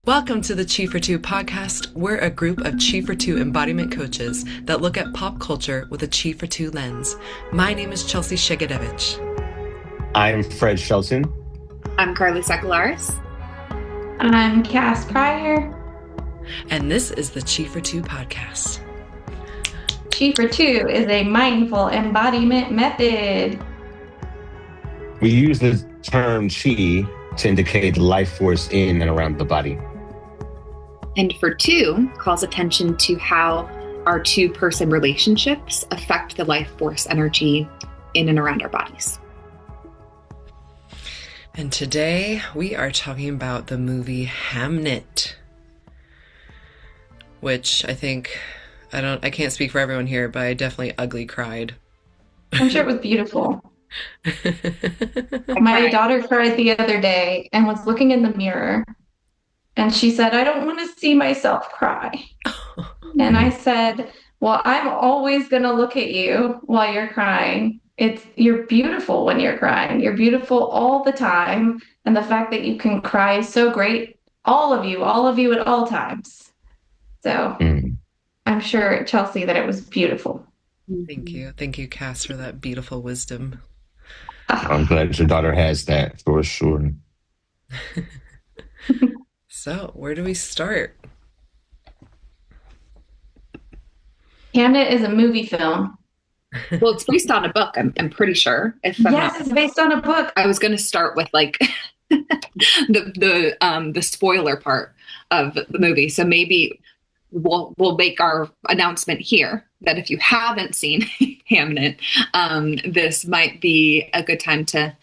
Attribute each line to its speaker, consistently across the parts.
Speaker 1: Welcome to the Chi for Two podcast. We're a group of Chi for Two embodiment coaches that look at pop culture with a Chi for Two lens. My name is Chelsea Szegidewicz.
Speaker 2: I'm Fred Shelton.
Speaker 3: I'm Carly Sackellares.
Speaker 4: I'm Cas Pryor.
Speaker 1: And this is the Chi for Two podcast.
Speaker 4: Chi for Two is a mindful embodiment method.
Speaker 2: We use the term Chi to indicate the life force in and around the body.
Speaker 3: And for two calls attention to how our two-person relationships affect the life force energy in and around our bodies.
Speaker 1: And today we are talking about the movie Hamnet, which I can't speak for everyone here, but I definitely ugly cried.
Speaker 4: I'm sure it was beautiful. My daughter cried the other day and was looking in the mirror, and she said, "I don't want to see myself cry." And I said, "Well, I'm always going to look at you while you're crying. You're beautiful when you're crying. You're beautiful all the time. And the fact that you can cry is so great. All of you at all times." So I'm sure, Chelsea, that it was beautiful.
Speaker 1: Thank you. Thank you, Cass, for that beautiful wisdom.
Speaker 2: I'm glad your daughter has that for sure.
Speaker 1: So, where do we start?
Speaker 4: Hamnet is a movie film.
Speaker 3: Well, it's based on a book, I'm pretty sure.
Speaker 4: Yes, it's based on a book.
Speaker 3: I was going to start with like the spoiler part of the movie. So maybe we'll make our announcement here that if you haven't seen Hamnet, this might be a good time to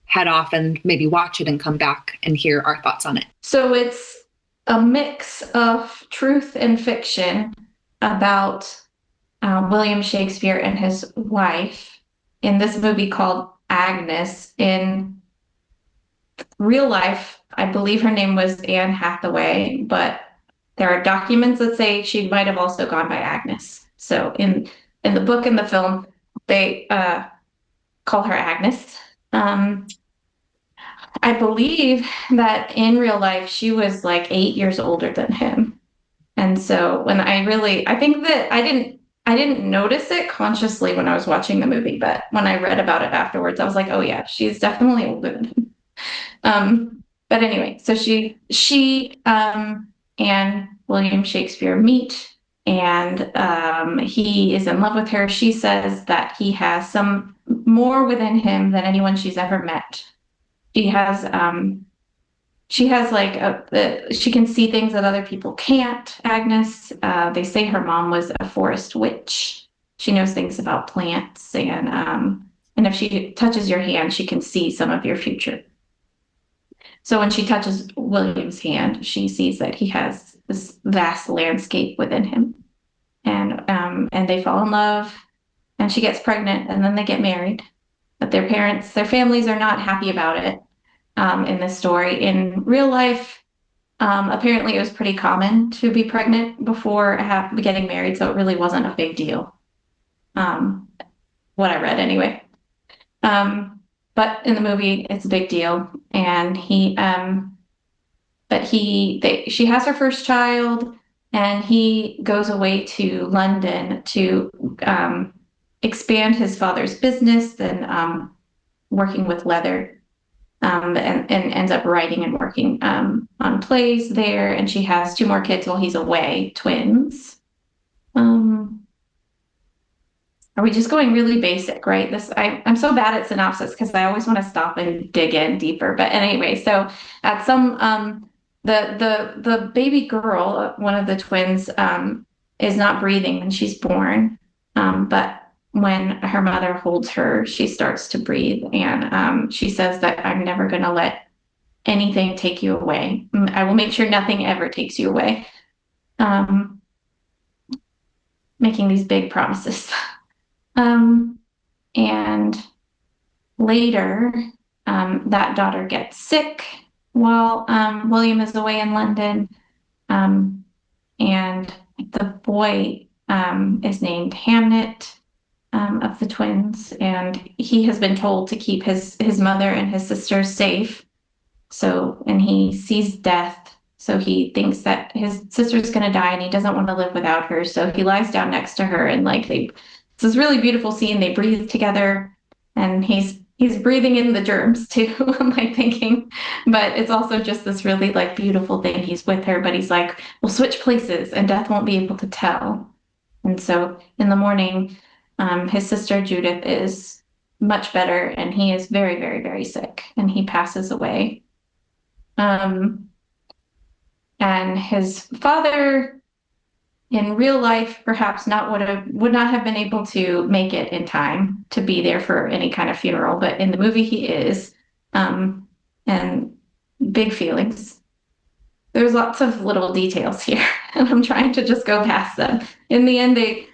Speaker 3: head off and maybe watch it and come back and hear our thoughts on it.
Speaker 4: So it's a mix of truth and fiction about William Shakespeare and his wife in this movie called Agnes. In real life, I believe her name was Anne Hathaway, but there are documents that say she might have also gone by Agnes. So in the book and the film, they call her Agnes. I believe that in real life, she was like 8 years older than him. And so when I think that I didn't notice it consciously when I was watching the movie, but when I read about it afterwards, I was like, oh yeah, she's definitely older than him. But anyway, so she and William Shakespeare meet, and he is in love with her. She says that he has some more within him than anyone she's ever met. She can see things that other people can't, Agnes. They say her mom was a forest witch. She knows things about plants, and if she touches your hand, she can see some of your future. So when she touches William's hand, she sees that he has this vast landscape within him, and they fall in love, and she gets pregnant, and then they get married. But their families are not happy about it. In this story, in real life, apparently it was pretty common to be pregnant before getting married, so it really wasn't a big deal. What I read anyway. But in the movie, it's a big deal, and she has her first child, and he goes away to London to expand his father's business and working with leather, and ends up writing and working on plays there. And she has 2 more kids while he's away, twins. Are we just going really basic, right? I'm so bad at synopsis because I always want to stop and dig in deeper. But anyway, so at some the baby girl, one of the twins, is not breathing when she's born, but when her mother holds her, she starts to breathe, and she says that I'm never going to let anything take you away. I will make sure nothing ever takes you away. Making these big promises. And later, that daughter gets sick while William is away in London, and the boy is named Hamnet. Of the twins, and he has been told to keep his mother and his sisters safe. So, and he sees death So he thinks that his sister's going to die and he doesn't want to live without her. So he lies down next to her and like it's this really beautiful scene. They breathe together and he's breathing in the germs too. I'm like thinking, but it's also just this really like beautiful thing. He's with her, but he's like, we'll switch places and death won't be able to tell. And so in the morning, his sister Judith is much better and he is very, very, very sick and he passes away. And his father in real life perhaps would not have been able to make it in time to be there for any kind of funeral, but in the movie he is. And big feelings. There's lots of little details here, and I'm trying to just go past them. In the end, they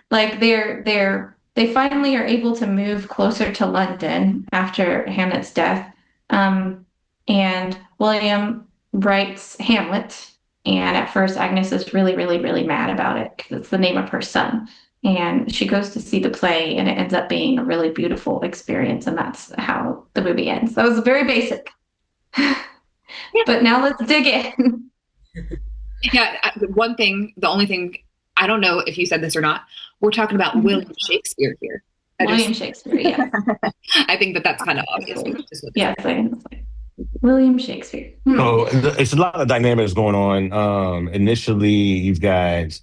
Speaker 4: finally are able to move closer to London after Hamnet's death. And William writes Hamlet. And at first, Agnes is really, really, really mad about it because it's the name of her son. And she goes to see the play, and it ends up being a really beautiful experience. And that's how the movie ends. That was very basic. But now let's dig in.
Speaker 3: Yeah, the only thing, I don't know if you said this or not, we're talking about William Shakespeare here.
Speaker 4: William Shakespeare, yeah.
Speaker 3: I think that's kind of obvious.
Speaker 4: Yes, William Shakespeare.
Speaker 2: So it's a lot of dynamics going on. Initially, you've got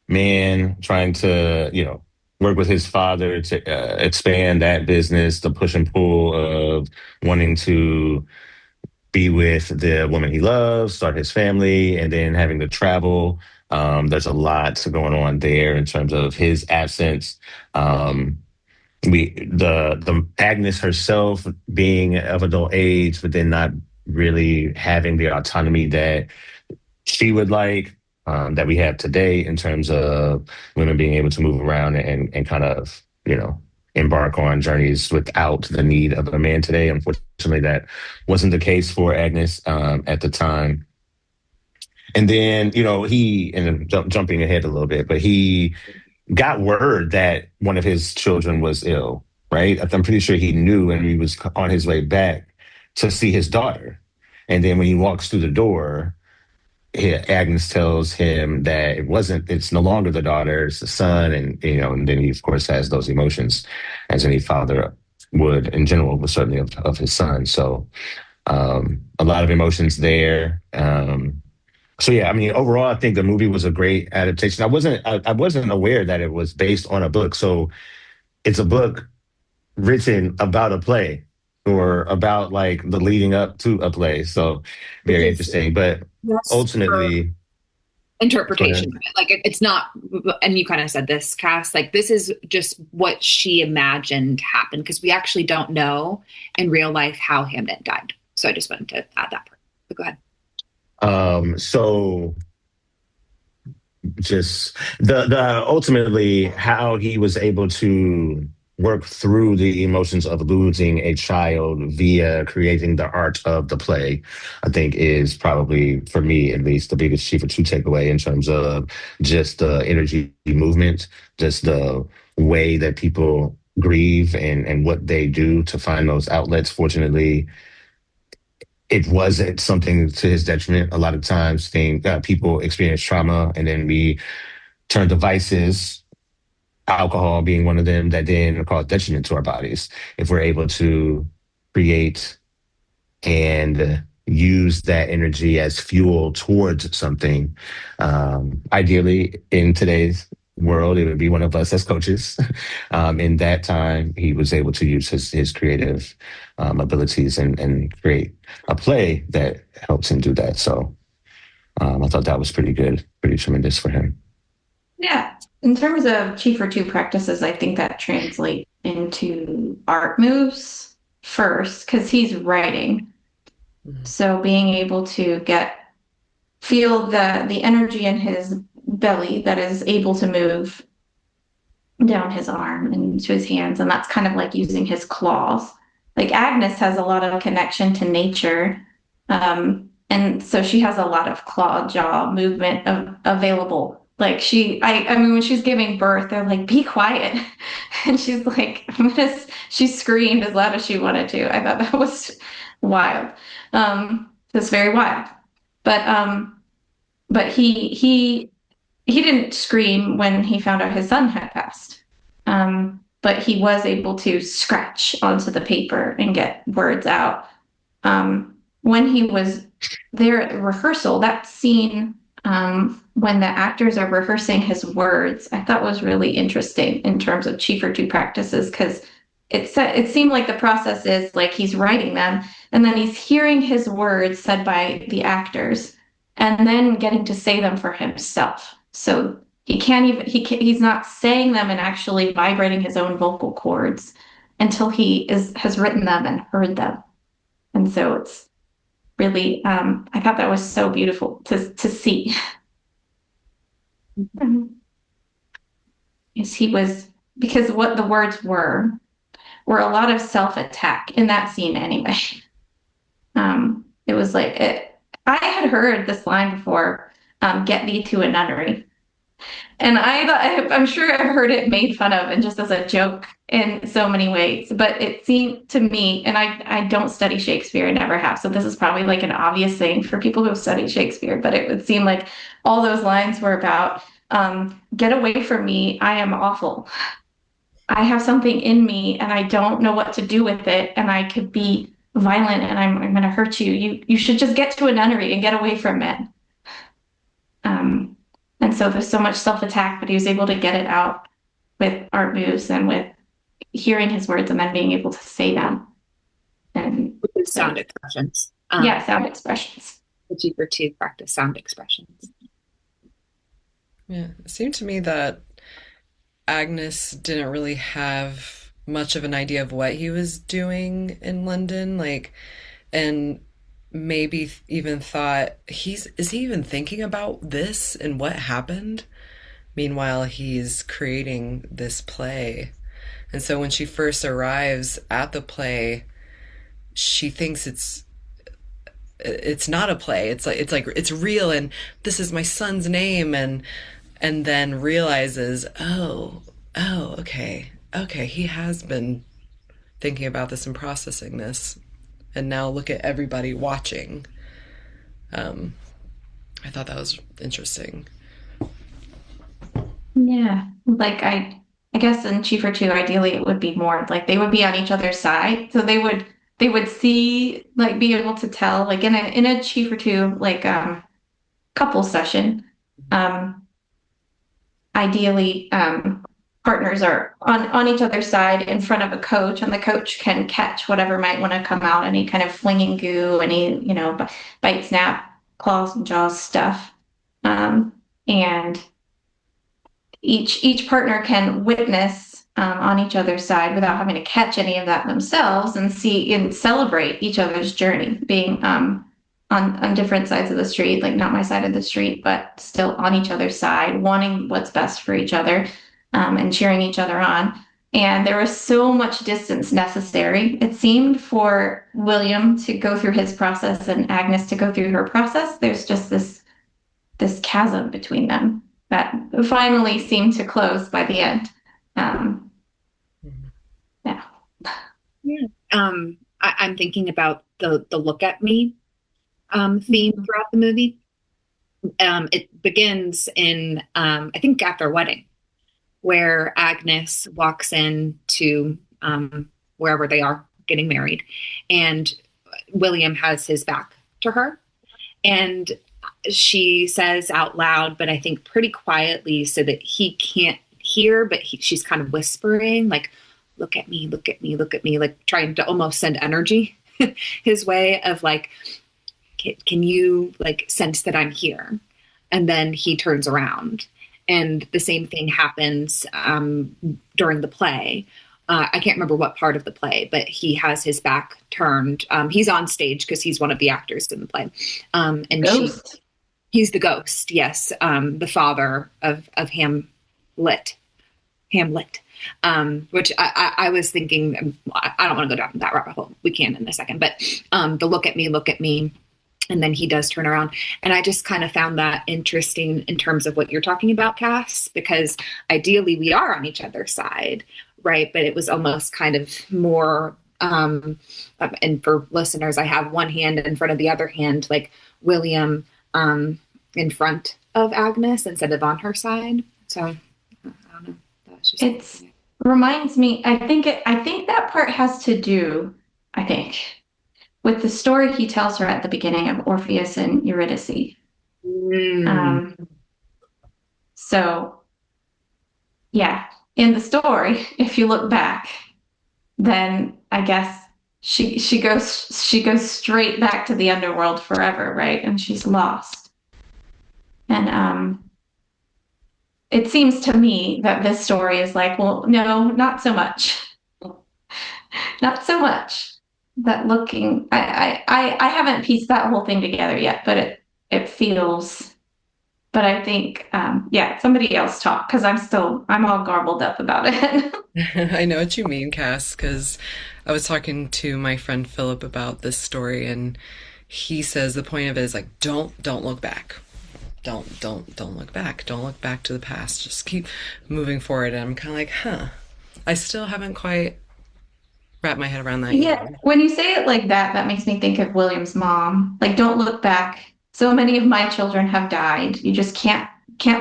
Speaker 2: man trying to, work with his father to expand that business, the push and pull of wanting to be with the woman he loves, start his family, and then having to travel. There's a lot going on there in terms of his absence. The Agnes herself being of adult age, but then not really having the autonomy that she would like, that we have today in terms of women being able to move around and kind of, embark on journeys without the need of a man today. Unfortunately, that wasn't the case for Agnes at the time. And then, jumping ahead a little bit, but he got word that one of his children was ill, right? I'm pretty sure he knew, and he was on his way back to see his daughter. And then when he walks through the door, Agnes tells him that it's no longer the daughter, it's the son. And then he, of course, has those emotions as any father would in general, but certainly of his son. So a lot of emotions there. So yeah, overall, I think the movie was a great adaptation. I wasn't aware that it was based on a book. So it's a book written about a play or about like the leading up to a play. So very interesting. But ultimately,
Speaker 3: interpretation of it. Like it's not, and you kind of said this, Cass, like this is just what she imagined happened because we actually don't know in real life how Hamnet died. So I just wanted to add that part. But go ahead.
Speaker 2: So just the ultimately how he was able to work through the emotions of losing a child via creating the art of the play, I think is probably, for me at least, the biggest Chief of Two takeaway in terms of just the energy movement, just the way that people grieve and what they do to find those outlets. Fortunately, it wasn't something to his detriment. A lot of times people experience trauma and then we turn to vices, alcohol being one of them, that then cause detriment to our bodies. If we're able to create and use that energy as fuel towards something, ideally in today's world, it would be one of us as coaches. In that time, he was able to use his creative abilities and create a play that helps him do that. So I thought that was pretty good, pretty tremendous for him.
Speaker 4: Yeah. In terms of Chief for Two practices, I think that translates into art moves first because he's writing. Mm-hmm. So being able to feel the energy in his belly that is able to move down his arm and to his hands. And that's kind of like using his claws. Like Agnes has a lot of connection to nature. And so she has a lot of claw jaw movement available. Like when she's giving birth, they're like, be quiet. And she's like, she screamed as loud as she wanted to. I thought that was wild. That's very wild. But he didn't scream when he found out his son had passed. But he was able to scratch onto the paper and get words out. When he was there at the rehearsal, that scene, when the actors are rehearsing his words, I thought was really interesting in terms of Chief or Two practices, because it seemed like the process is like he's writing them and then he's hearing his words said by the actors and then getting to say them for himself. So he's not saying them and actually vibrating his own vocal cords until he has written them and heard them. And so it's really, I thought that was so beautiful to see. Because what the words were a lot of self-attack in that scene anyway. It was like, I had heard this line before, get thee to a nunnery. And I'm sure I've heard it made fun of and just as a joke in so many ways, but it seemed to me, and I don't study Shakespeare, I never have, so this is probably like an obvious thing for people who have studied Shakespeare, but it would seem like all those lines were about, get away from me, I am awful. I have something in me and I don't know what to do with it, and I could be violent and I'm going to hurt you. You should just get to a nunnery and get away from men. And so there's so much self-attack, but he was able to get it out with art moves and with hearing his words and then being able to say them. And
Speaker 3: with sound expressions.
Speaker 4: Sound expressions.
Speaker 3: The Chief or Two practice sound expressions.
Speaker 1: Yeah, it seemed to me that Agnes didn't really have much of an idea of what he was doing in London, and maybe even thought, is he even thinking about this and what happened? Meanwhile, he's creating this play. And so when she first arrives at the play, she thinks it's not a play. It's like it's real, and this is my son's name, and then realizes, oh, okay, he has been thinking about this and processing this, and now look at everybody watching. I thought that was interesting.
Speaker 4: Yeah, like I guess in Chief or Two, ideally it would be more like they would be on each other's side, so they would see, like, be able to tell, like in a Chief or Two, like couple session, ideally partners are on each other's side in front of a coach, and the coach can catch whatever might want to come out, any kind of flinging goo, any bite, snap, claws and jaws stuff, and each partner can witness on each other's side without having to catch any of that themselves, and see and celebrate each other's journey, being on different sides of the street, like not my side of the street, but still on each other's side, wanting what's best for each other, and cheering each other on. And there was so much distance necessary, it seemed, for William to go through his process and Agnes to go through her process. There's just this chasm between them that finally seemed to close by the end.
Speaker 3: I'm thinking about the look at me theme throughout the movie. It begins in, I think, after a wedding, where Agnes walks in to wherever they are getting married, and William has his back to her, and she says out loud, but I think pretty quietly so that he can't hear, but she's kind of whispering, like, look at me, look at me, look at me, like trying to almost send energy his way of like, can you like sense that I'm here? And then he turns around, and the same thing happens during the play. I can't remember what part of the play, but he has his back turned. He's on stage because he's one of the actors in the play. And he's the ghost. Yes. The father of Hamlet, which I was thinking, I don't want to go down that rabbit hole. We can in a second, but the look at me. And then he does turn around. And I just kind of found that interesting in terms of what you're talking about, Cass, because ideally we are on each other's side, right? But it was almost kind of more, and for listeners, I have one hand in front of the other hand, like William in front of Agnes instead of on her side. So I don't know. That's just
Speaker 4: It's reminds me, I think that part has to do, I think, with the story he tells her at the beginning of Orpheus and Eurydice.
Speaker 3: Mm.
Speaker 4: Um, so yeah, in the story, if you look back, then I guess she goes straight back to the underworld forever, right? And she's lost. And it seems to me that this story is like, well, no, not so much. Not so much. That looking I haven't pieced that whole thing together yet, but it feels, but I think yeah, somebody else talk because I'm all garbled up about it.
Speaker 1: I know what you mean, Cass, because I was talking to my friend Philip about this story, and he says the point of it is like, don't look back. Don't look back. Don't look back to the past. Just keep moving forward. And I'm kind of like, huh. I still haven't quite wrapped my head around that
Speaker 4: Yeah,
Speaker 1: either.
Speaker 4: when you say it like that makes me think of William's mom. Like, don't look back. So many of my children have died. You just can't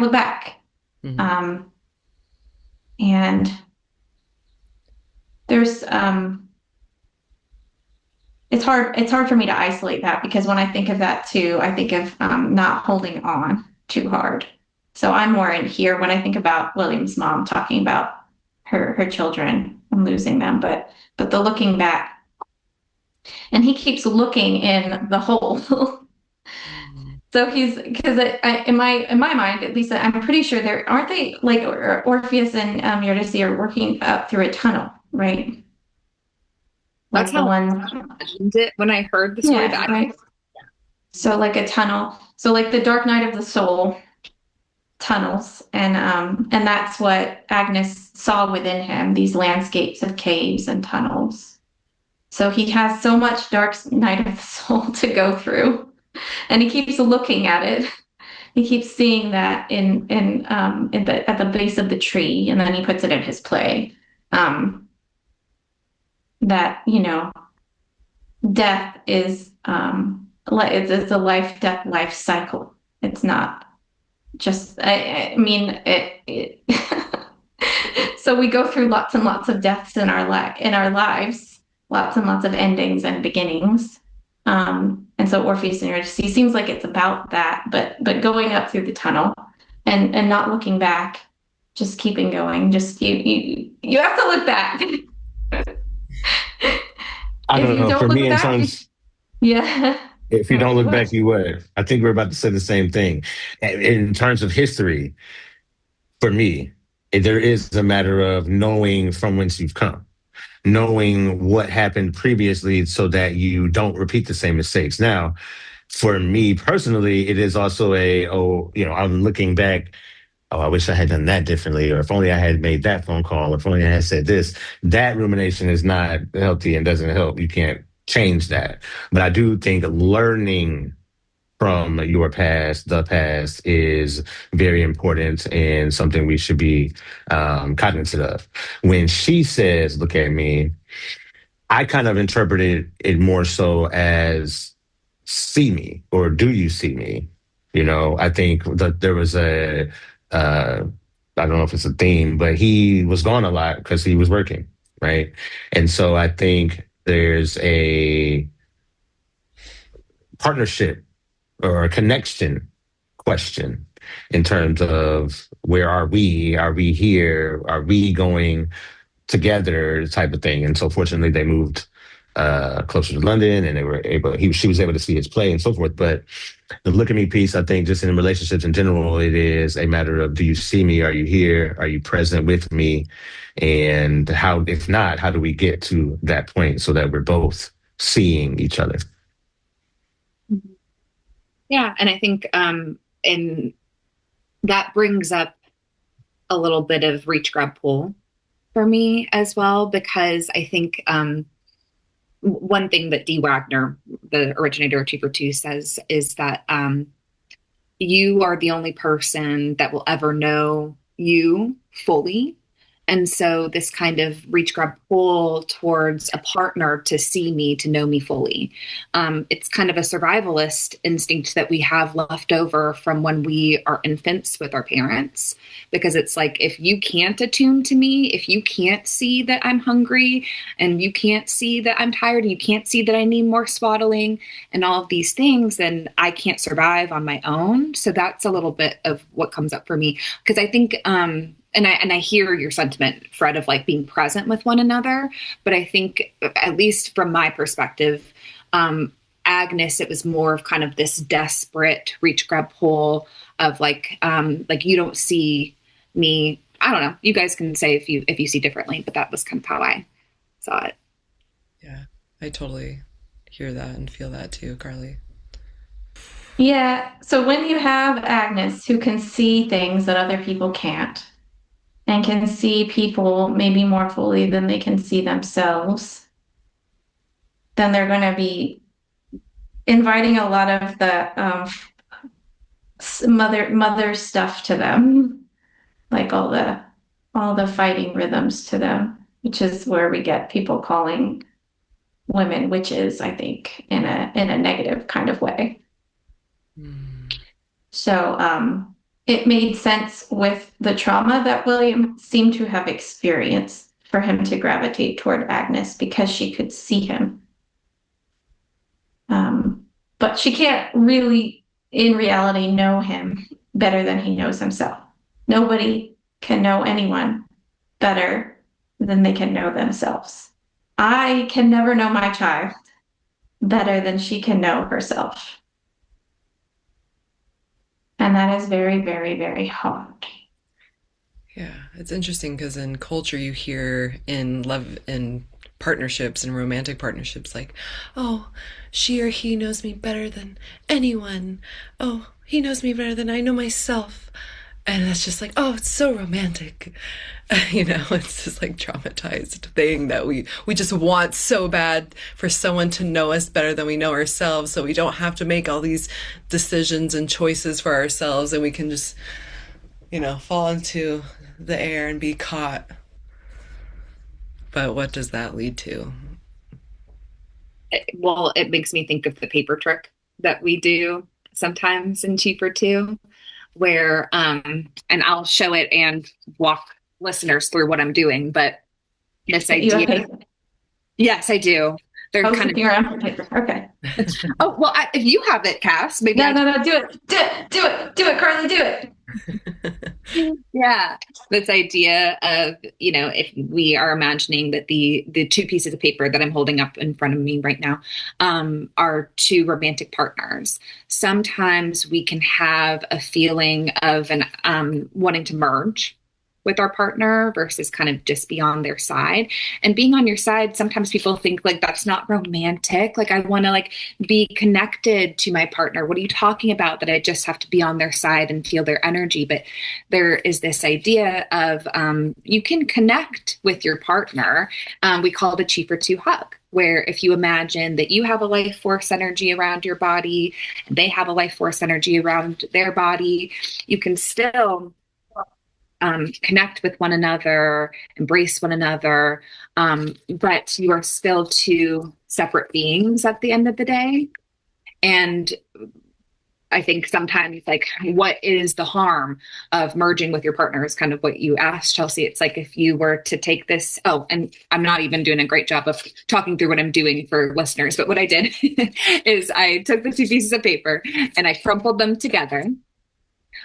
Speaker 4: look back.
Speaker 1: Hmm.
Speaker 4: Um, and there's it's hard for me to isolate that because when I think of that too, I think of not holding on too hard. So I'm more in here when I think about William's mom talking about her children and losing them, but the looking back, and he keeps looking in the hole. So he's because in my mind, at least I'm pretty sure there aren't they like Orpheus and Eurydice are working up through a tunnel, right?
Speaker 3: That's
Speaker 4: Like the
Speaker 3: how I
Speaker 4: one,
Speaker 3: imagined it when I heard the story.
Speaker 4: yeah,
Speaker 3: But
Speaker 4: right. So like a tunnel. So like the Dark Night of the Soul tunnels, and that's what Agnes saw within him, these landscapes of caves and tunnels. So he has so much Dark Night of the Soul to go through, and he keeps looking at it. He keeps seeing that in the at the base of the tree, and then he puts it in his play. That death is it's a life death life cycle. It's not just I mean so we go through lots and lots of deaths in our lives, lots and lots of endings and beginnings. And so Orpheus and Eurydice seems like it's about that, but going up through the tunnel and not looking back, just keeping going. Just you have to look back.
Speaker 2: I
Speaker 4: If
Speaker 2: don't
Speaker 4: you
Speaker 2: know.
Speaker 4: don't
Speaker 2: For me,
Speaker 4: look
Speaker 2: in
Speaker 4: back,
Speaker 2: terms,
Speaker 4: yeah.
Speaker 2: if you
Speaker 4: Oh,
Speaker 2: don't
Speaker 4: you
Speaker 2: look
Speaker 4: would.
Speaker 2: back, you would. I think we're about to say the same thing. In terms of history, for me, there is a matter of knowing from whence you've come, knowing what happened previously so that you don't repeat the same mistakes. Now, for me personally, it is also I'm looking back. Oh, I wish I had done that differently, or if only I had made that phone call, or if only I had said this. That rumination is not healthy and doesn't help. You can't change that. But I do think learning from your past, the past, is very important and something we should be cognizant of. When she says, "Look at me," I kind of interpreted it more so as "see me" or "do you see me?" I think that there was uh, I don't know if it's a theme, but he was gone a lot because he was working, right? And so I think there's a partnership or a connection question in terms of where are we? Are we here? Are we going together? Type of thing. And so fortunately they moved closer to London and they were able she was able to see his play and so forth. But the look at me piece, I think just in relationships in general, it is a matter of do you see me? Are you here? Are you present with me? And how, if not, how do we get to that point so that we're both seeing each other?
Speaker 3: yeah, and I think and that brings up a little bit of reach, grab, pull for me as well, because I think one thing that D. Wagner, the originator of 2 for 2, says is that you are the only person that will ever know you fully. And so this kind of reach, grab, pull towards a partner to see me, to know me fully. It's kind of a survivalist instinct that we have left over from when we are infants with our parents, because it's like, if you can't attune to me, if you can't see that I'm hungry, and you can't see that I'm tired, and you can't see that I need more swaddling and all of these things, then I can't survive on my own. So that's a little bit of what comes up for me. Because I think, and I hear your sentiment, Fred, of like being present with one another. But I think, at least from my perspective, Agnes, it was more of kind of this desperate reach, grab, pull of like you don't see me. I don't know. You guys can say if you see differently, but that was kind of how I saw it.
Speaker 1: Yeah, I totally hear that and feel that too, Carly.
Speaker 4: Yeah. So when you have Agnes who can see things that other people can't, and can see people maybe more fully than they can see themselves, then they're going to be inviting a lot of the mother stuff to them, like all the fighting rhythms to them, which is where we get people calling women witches, I think, in a negative kind of way. So it made sense with the trauma that William seemed to have experienced for him to gravitate toward Agnes, because she could see him. But she can't really, in reality, know him better than he knows himself. Nobody can know anyone better than they can know themselves. I can never know my child better than she can know herself. And that is very, very, very hard.
Speaker 1: Yeah, it's interesting because in culture you hear in love in partnerships and romantic partnerships like, oh, she or he knows me better than anyone. Oh, he knows me better than I know myself. And that's just like, oh, it's so romantic. It's this like traumatized thing that we just want so bad for someone to know us better than we know ourselves, so we don't have to make all these decisions and choices for ourselves, and we can just, fall into the air and be caught. But what does that lead to?
Speaker 3: Well, it makes me think of the paper trick that we do sometimes in Cheaper Too, where, and I'll show it and walk listeners through what I'm doing, but this idea. Yes, I do. They're kind of
Speaker 4: around paper. Okay.
Speaker 3: Oh, well, if you have it, Cass, maybe.
Speaker 4: No, do it, Carly, do it.
Speaker 3: Yeah, this idea of, if we are imagining that the two pieces of paper that I'm holding up in front of me right now are two romantic partners. Sometimes we can have a feeling of wanting to merge with our partner versus kind of just be on their side. And being on your side, sometimes people think like that's not romantic. Like I want to be connected to my partner. What are you talking about? That I just have to be on their side and feel their energy. But there is this idea of you can connect with your partner. We call it a Cheaper Two hug, where if you imagine that you have a life force energy around your body and they have a life force energy around their body, you can still connect with one another, embrace one another, but you are still two separate beings at the end of the day. And I think sometimes what is the harm of merging with your partner is kind of what you asked, Chelsea. It's like if you were to take this, and I'm not even doing a great job of talking through what I'm doing for listeners, but what I did is I took the two pieces of paper and I crumpled them together,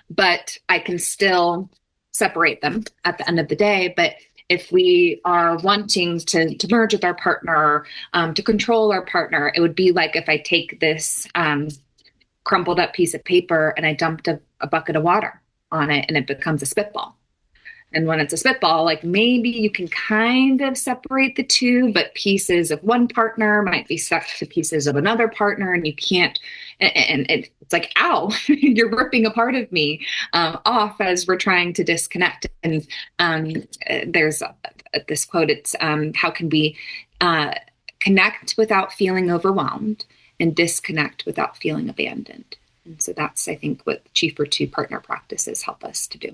Speaker 3: but I can still separate them at the end of the day. But if we are wanting to merge with our partner, to control our partner, it would be like if I take this crumpled up piece of paper and I dumped a bucket of water on it and it becomes a spitball. And when it's a spitball, maybe you can kind of separate the two, but pieces of one partner might be stuck to pieces of another partner, and you can't, and it's like, ow, you're ripping a part of me off as we're trying to disconnect. And there's this quote, it's how can we connect without feeling overwhelmed and disconnect without feeling abandoned? And so that's, I think, what Cheaper Two partner practices help us to do.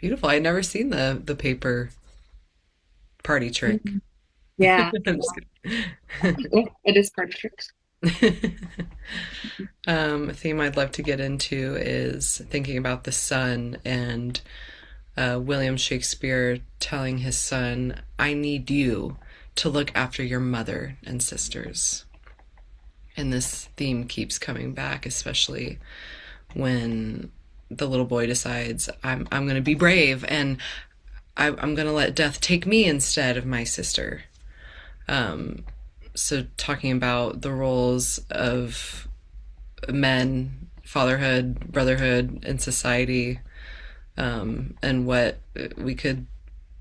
Speaker 1: Beautiful. I'd never seen the paper party trick.
Speaker 3: Mhm. Yeah,
Speaker 1: I'm just kidding.
Speaker 3: it is part of tricks.
Speaker 1: A theme I'd love to get into is thinking about the son and William Shakespeare telling his son, I need you to look after your mother and sisters. And this theme keeps coming back, especially when the little boy decides, I'm going to be brave and I'm going to let death take me instead of my sister. So, talking about the roles of men, fatherhood, brotherhood in society, and what we could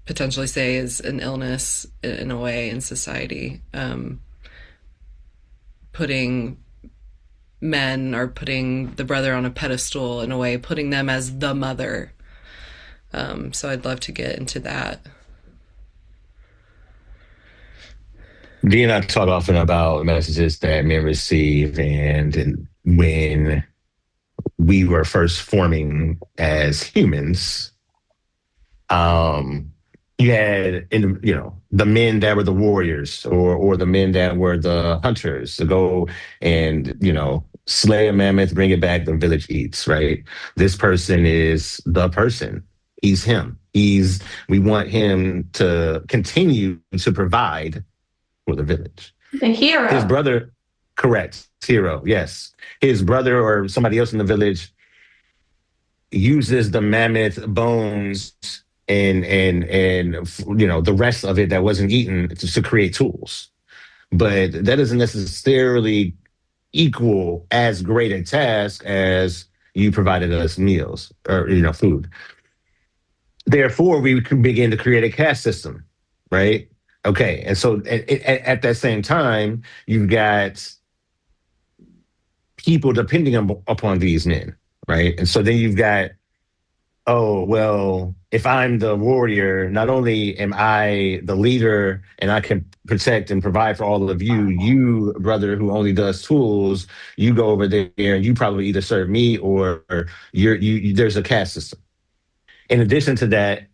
Speaker 1: potentially say is an illness in a way in society. Putting men or putting the brother on a pedestal in a way, putting them as the mother. So I'd love to get into that.
Speaker 2: Dee and I talk often about messages that men receive, and when we were first forming as humans, um, you had the men that were the warriors, or the men that were the hunters to go and slay a mammoth, bring it back, the village eats. Right, this person is the person. He's him. We want him to continue to provide for the village.
Speaker 4: The
Speaker 2: His
Speaker 4: hero.
Speaker 2: brother, correct, hero, yes. His brother or somebody else in the village uses the mammoth bones and the rest of it that wasn't eaten to create tools. But that doesn't necessarily equal as great a task as you provided us meals or food. Therefore, we can begin to create a caste system, right? Okay, and so at that same time, you've got people depending upon these men, right? And so then you've got, oh, well, if I'm the warrior, not only am I the leader and I can protect and provide for all of you, you, brother, who only does tools, you go over there and you probably either serve me or there's a caste system. In addition to that,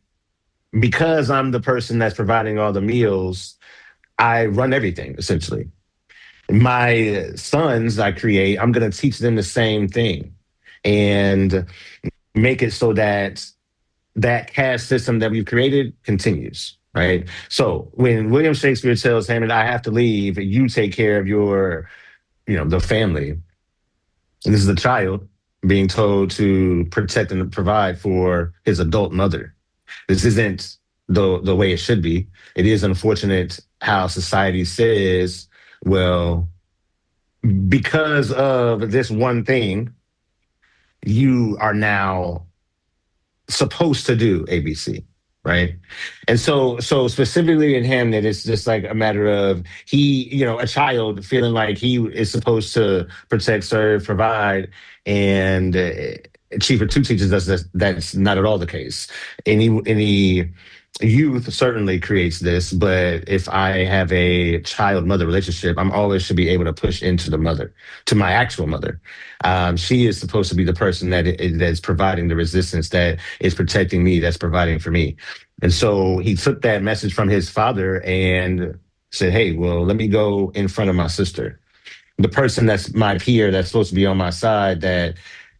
Speaker 2: because I'm the person that's providing all the meals, I run everything essentially. My sons I create, I'm going to teach them the same thing and make it so that that caste system that we've created continues. Right. So when William Shakespeare tells Hamnet, I have to leave, you take care of the family. And this is a child being told to protect and provide for his adult mother. This isn't the way it should be. It is unfortunate how society says, well, because of this one thing, you are now supposed to do ABC, right? And so specifically in Hamnet, it's just like a matter of a child feeling like he is supposed to protect, serve, provide, and Chief of Two teaches us that's not at all the case. Any youth certainly creates this, but if I have a child-mother relationship, I'm always should be able to push into the mother, to my actual mother. She is supposed to be the person that's providing the resistance, that is protecting me, that's providing for me. And so he took that message from his father and said, hey, well, let me go in front of my sister, the person that's my peer, that's supposed to be on my side, that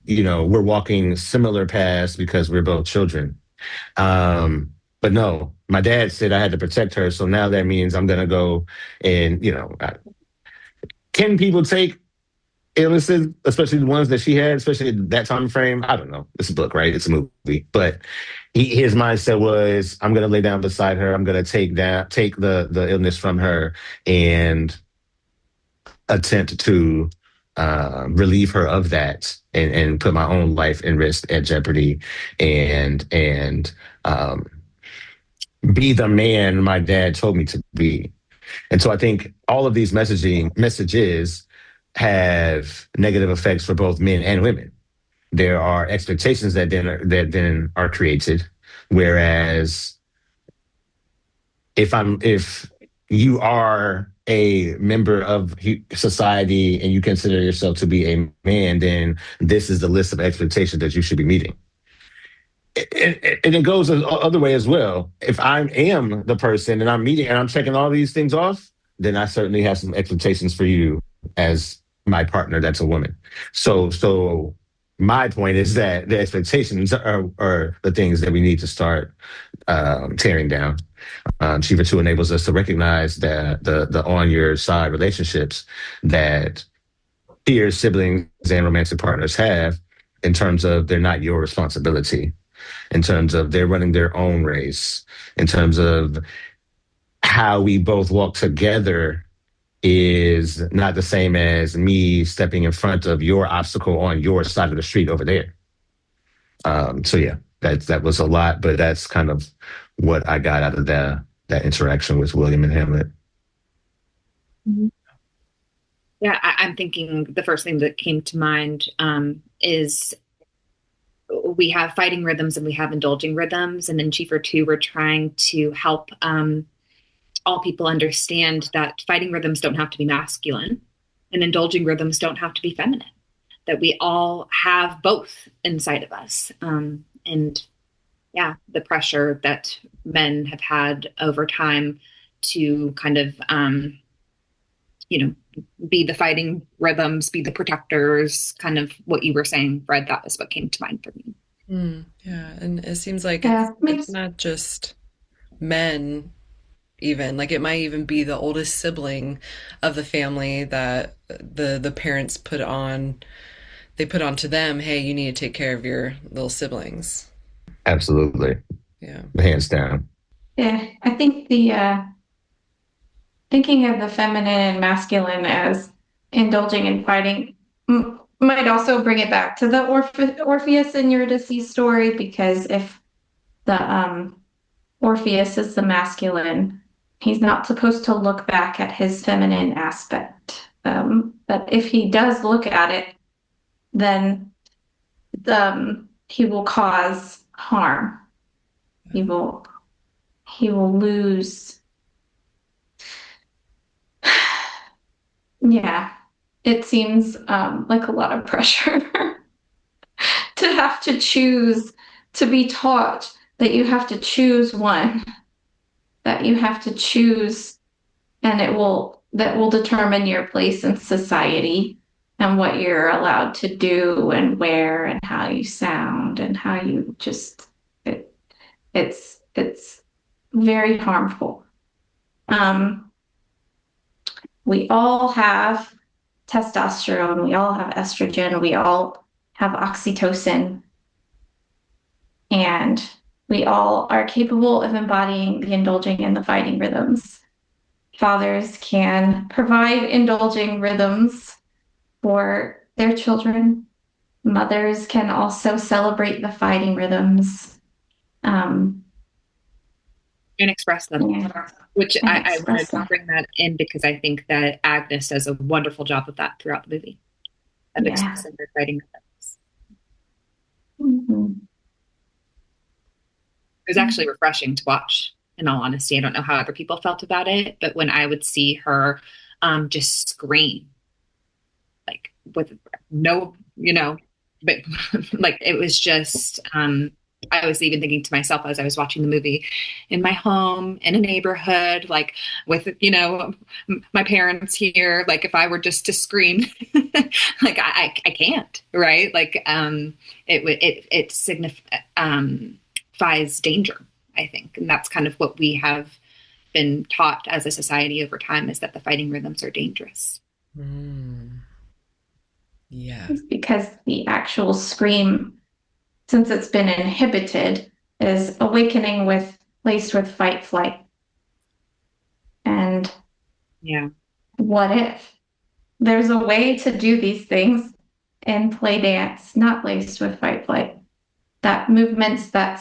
Speaker 2: we're walking similar paths because we're both children. But no, my dad said I had to protect her. So now that means I'm going to go and, can people take illnesses, especially the ones that she had, especially at that time frame? I don't know. It's a book, right? It's a movie. But his mindset was, I'm going to lay down beside her. I'm going to take the illness from her and attempt to relieve her of that and put my own life in risk at jeopardy and be the man my dad told me to be. And so I think all of these messages have negative effects for both men and women. There are expectations that then are created, whereas if you are a member of society and you consider yourself to be a man, then this is the list of expectations that you should be meeting. and it goes the other way as well. If I am the person and I'm meeting and I'm checking all these things off, then I certainly have some expectations for you as my partner that's a woman. So my point is that the expectations are the things that we need to start tearing down. Shiva 2 enables us to recognize that the on your side relationships that peers, siblings, and romantic partners have, in terms of they're not your responsibility, in terms of they're running their own race, in terms of how we both walk together is not the same as me stepping in front of your obstacle on your side of the street over there. So yeah, that was a lot, but that's kind of what I got out of that interaction with William and Hamlet.
Speaker 3: Mm-hmm. Yeah, I'm thinking the first thing that came to mind is we have fighting rhythms and we have indulging rhythms. And in Chiefr 2, we're trying to help all people understand that fighting rhythms don't have to be masculine and indulging rhythms don't have to be feminine, that we all have both inside of us. And yeah, the pressure that men have had over time to kind of, be the fighting rhythms, be the protectors, kind of what you were saying, Fred, that was what came to mind for me.
Speaker 1: Yeah, and it seems like
Speaker 4: Yeah,
Speaker 1: it's not just men, even. Like it might even be the oldest sibling of the family that the parents put onto them, hey, you need to take care of your little siblings.
Speaker 2: Absolutely.
Speaker 1: Yeah.
Speaker 2: Hands down.
Speaker 4: Yeah, I think the thinking of the feminine and masculine as indulging and fighting might also bring it back to the Orpheus and Eurydice story, because if the Orpheus is the masculine, he's not supposed to look back at his feminine aspect. But if he does look at it, then he will cause harm. He will lose. Yeah, it seems like a lot of pressure to have to choose, to be taught that you have to choose one, that you have to choose, and that will determine your place in society and what you're allowed to do and where and how you sound and how you just it's very harmful. We all have testosterone, we all have estrogen, we all have oxytocin, and we all are capable of embodying the indulging and the fighting rhythms. Fathers can provide indulging rhythms for their children. Mothers can also celebrate the fighting rhythms.
Speaker 3: And express them.
Speaker 4: Yeah.
Speaker 3: Which I wanted to bring that in because I think that Agnes does a wonderful job of that throughout the movie. Of expressing her fighting rhythms.
Speaker 4: Mm-hmm.
Speaker 3: It was actually refreshing to watch, in all honesty. I don't know how other people felt about it, but when I would see her just scream, like with no, but like it was just, I was even thinking to myself as I was watching the movie, in my home, in a neighborhood, like with, my parents here, like if I were just to scream, like I can't, right? Like it signifies danger, I think. And that's kind of what we have been taught as a society over time, is that the fighting rhythms are dangerous.
Speaker 1: Yeah.
Speaker 4: It's because the actual scream, since it's been inhibited, is awakening laced with fight, flight. And what if there's a way to do these things in play dance, not laced with fight, flight? That movements that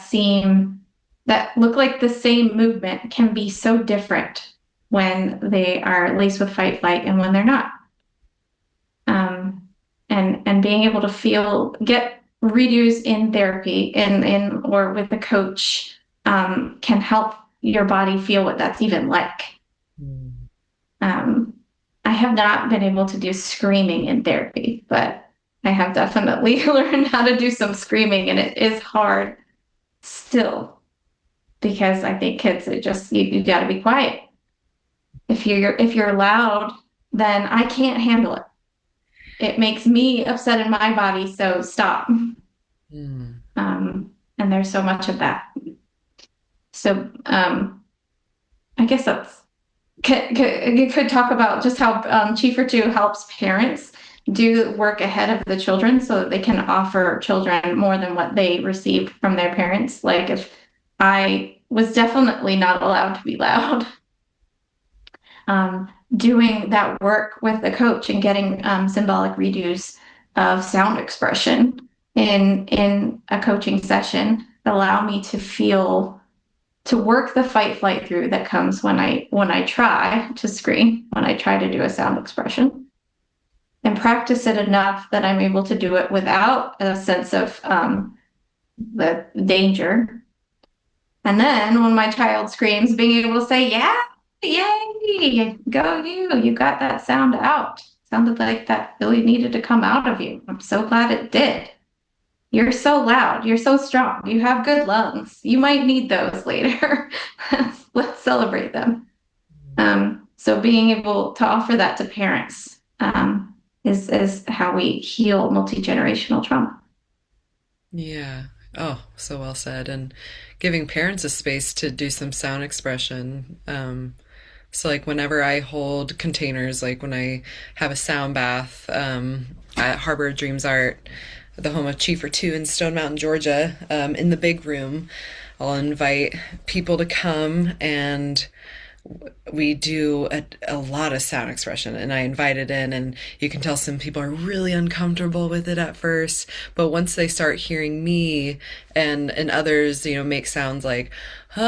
Speaker 4: look like the same movement can be so different when they are laced with fight, flight, and when they're not. And being able to get redos in therapy or with a coach can help your body feel what that's even like. I have not been able to do screaming in therapy, but I have definitely learned how to do some screaming, and it is hard. still, because I think kids are just, you got to be quiet. If you're loud, then I can't handle it. It makes me upset in my body, so stop.
Speaker 1: Mm.
Speaker 4: And there's so much of that. So I guess you could talk about just how Chief or Two helps parents do work ahead of the children so that they can offer children more than what they received from their parents. Like if I was definitely not allowed to be loud, doing that work with the coach and getting symbolic redos of sound expression in a coaching session allow me to work the fight flight through that comes when I try to scream, when I try to do a sound expression, and practice it enough that I'm able to do it without a sense of the danger. And then when my child screams, being able to say, yeah, yay, go you got that sound out. Sounded like that really needed to come out of you. I'm so glad it did. You're so loud. You're so strong. You have good lungs. You might need those later. Let's celebrate them. So being able to offer that to parents is how we heal multi-generational trauma.
Speaker 1: Yeah. Oh, so well said. And giving parents a space to do some sound expression. So like whenever I hold containers, like when I have a sound bath at Harbor of Dreams Art, the home of Chief or Two in Stone Mountain, Georgia, in the big room, I'll invite people to come and we do a lot of sound expression, and I invite it in, and you can tell some people are really uncomfortable with it at first, but once they start hearing me and others, make sounds like ah,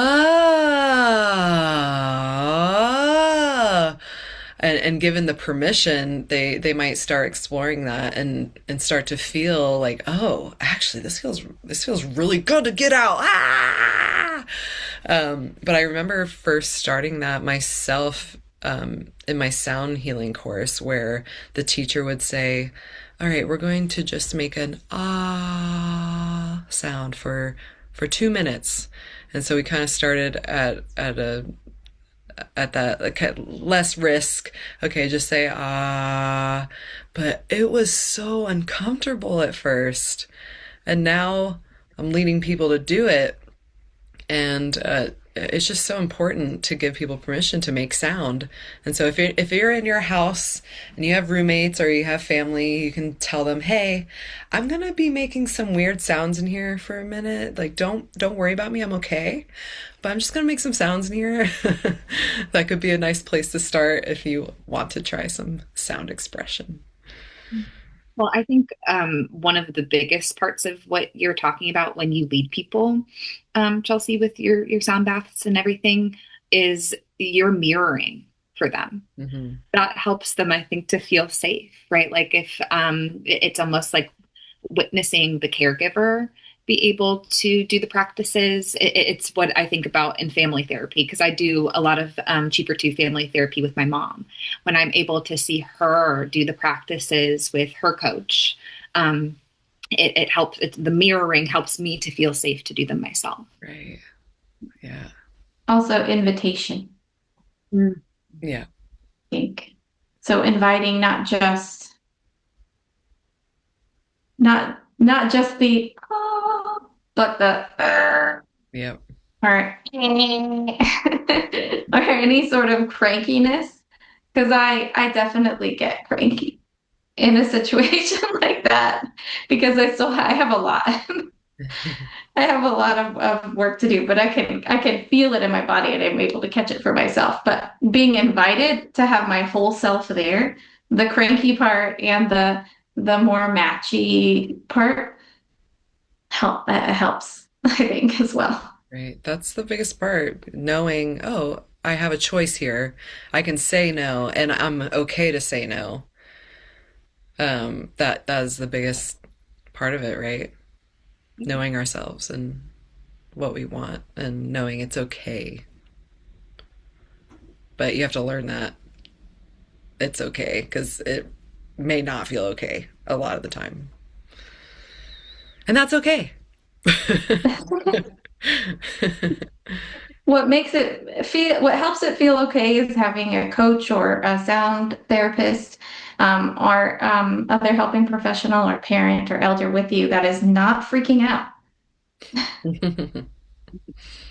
Speaker 1: and given the permission, they might start exploring that and start to feel like, oh, actually this feels really good to get out. But I remember first starting that myself in my sound healing course, where the teacher would say, all right, we're going to just make an ah sound for 2 minutes. And so we kind of started at that, like, at less risk. Okay, just say ah. But it was so uncomfortable at first. And now I'm leading people to do it. And it's just so important to give people permission to make sound. And so if you're in your house and you have roommates or you have family, you can tell them, hey, I'm gonna be making some weird sounds in here for a minute. Like, don't worry about me, I'm okay. But I'm just gonna make some sounds in here. That could be a nice place to start if you want to try some sound expression.
Speaker 3: Well, I think one of the biggest parts of what you're talking about when you lead people, Chelsea, with your sound baths and everything, is you're mirroring for them.
Speaker 1: Mm-hmm.
Speaker 3: That helps them, I think, to feel safe, right? Like if it's almost like witnessing the caregiver be able to do the practices. It's what I think about in family therapy, because I do a lot of Cheaper Two family therapy with my mom. When I'm able to see her do the practices with her coach, it helps. The mirroring helps me to feel safe to do them myself.
Speaker 1: Right. Yeah.
Speaker 4: Also, invitation.
Speaker 1: Yeah.
Speaker 4: I think so. Inviting not just the but the
Speaker 1: Yep.
Speaker 4: or or any sort of crankiness, because I definitely get cranky in a situation like that, because I have a lot. I have a lot of work to do, but I can feel it in my body and I'm able to catch it for myself. But being invited to have my whole self there, the cranky part and the more matchy part helps, I think, as well.
Speaker 1: Right. That's the biggest part. Knowing, oh, I have a choice here. I can say no, and I'm okay to say no. That is the biggest part of it, right? Knowing ourselves and what we want and knowing it's okay. But you have to learn that it's okay, because it may not feel okay a lot of the time. And that's okay.
Speaker 4: What helps it feel okay is having a coach or a sound therapist, or other helping professional or parent or elder with you that is not freaking out.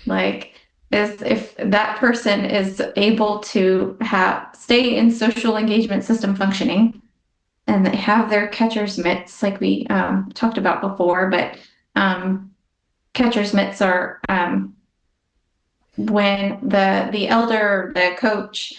Speaker 4: Like, if that person is able to stay in social engagement system functioning, and they have their catcher's mitts, like we talked about before, but catcher's mitts are when the elder, the coach,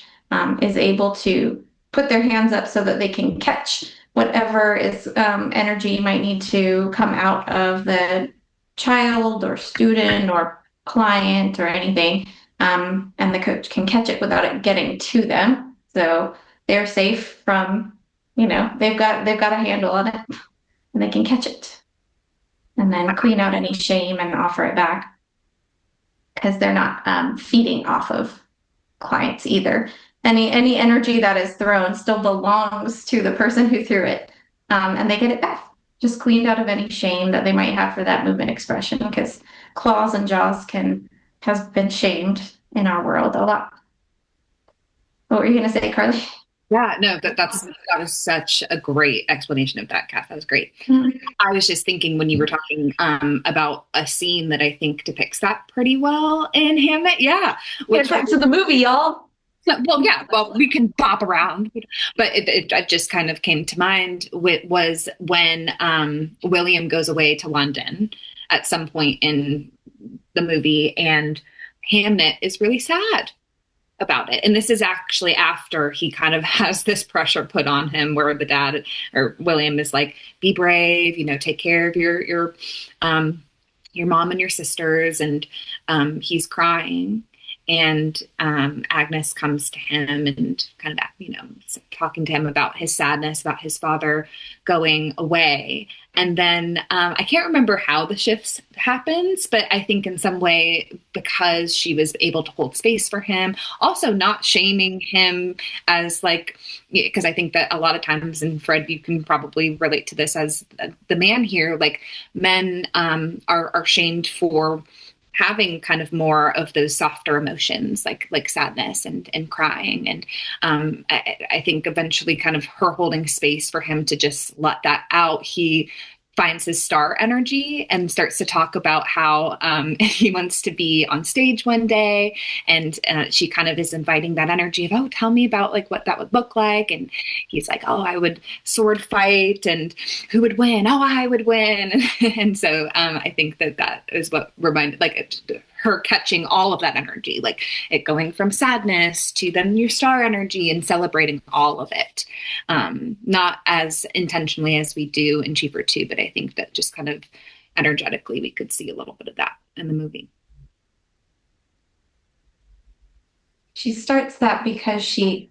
Speaker 4: is able to put their hands up so that they can catch whatever is energy might need to come out of the child or student or client or anything, and the coach can catch it without it getting to them, so they're safe from, they've got a handle on it, and they can catch it and then clean out any shame and offer it back, because they're not feeding off of clients either. Any energy that is thrown still belongs to the person who threw it, and they get it back, just cleaned out of any shame that they might have for that movement expression, because claws and jaws has been shamed in our world a lot. What were you going to say, Carly?
Speaker 3: Yeah, no, that was such a great explanation of that, Kath. That was great. I was just thinking when you were talking about a scene that I think depicts that pretty well in Hamnet. Yeah.
Speaker 4: Get back to the movie, y'all.
Speaker 3: Well, yeah, well, we can bop around, but it just kind of came to mind. Was when William goes away to London at some point in the movie, and Hamnet is really sad about it. And this is actually after he kind of has this pressure put on him where the dad or William is like, be brave, take care of your mom and your sisters. And he's crying. And Agnes comes to him and kind of, talking to him about his sadness, about his father going away. And then I can't remember how the shift happens, but I think in some way, because she was able to hold space for him, also not shaming him as because I think that a lot of times, and Fred, you can probably relate to this as the man here, men are shamed for having kind of more of those softer emotions, like sadness and crying. And I think eventually kind of her holding space for him to just let that out, he finds his star energy and starts to talk about how he wants to be on stage one day. And she kind of is inviting that energy of, oh, tell me about what that would look like. And he's like, oh, I would sword fight. And who would win? Oh, I would win. And so I think that is what reminded, her catching all of that energy, it going from sadness to then your star energy and celebrating all of it. Not as intentionally as we do in Cheaper 2, but I think that just kind of energetically we could see a little bit of that in the movie.
Speaker 4: She starts that because she